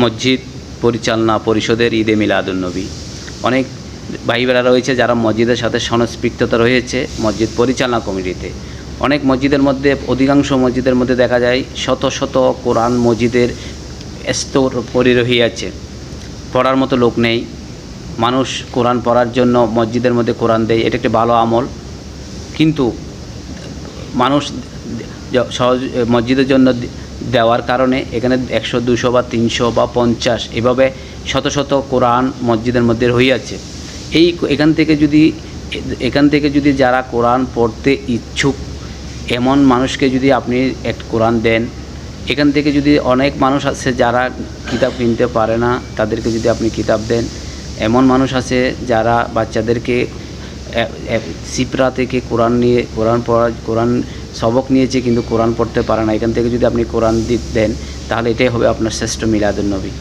মসজিদ পরিচালনা পরিষদের ঈদে মিলাদুন্নবী। অনেক ভাইবেরা রয়েছে যারা মসজিদের সাথে সংস্পৃক্ততা রয়েছে মসজিদ পরিচালনা কমিটিতে। অনেক মসজিদের মধ্যে, অধিকাংশ মসজিদের মধ্যে দেখা যায় শত শত কোরআন মসজিদের স্তর পড়ে রহিয়াছে, পড়ার মতো লোক নেই। মানুষ কোরআন পড়ার জন্য মসজিদের মধ্যে কোরআন দেয়, এটা একটি ভালো আমল। কিন্তু মানুষ সহজ মসজিদের জন্য দেওয়ার কারণে এখানে 100, 200 বা 300 বা 50 এভাবে শত শত কোরআন মসজিদের মধ্যে হইয়াছে। এখান থেকে যদি যারা কোরআন পড়তে ইচ্ছুক এমন মানুষকে যদি আপনি এক কোরআন দেন, এখান থেকে যদি অনেক মানুষ আছে যারা কিতাব কিনতে পারে না, তাদেরকে যদি আপনি কিতাব দেন। এমন মানুষ আছে যারা বাচ্চাদেরকে সিপরা থেকে কোরআন সবক নিয়েছে কিন্তু কোরআন পড়তে পারে না, এখান থেকে যদি আপনি কোরআন দেন তাহলে এটাই হবে আপনার শ্রেষ্ঠ মিলাদুন্নবী।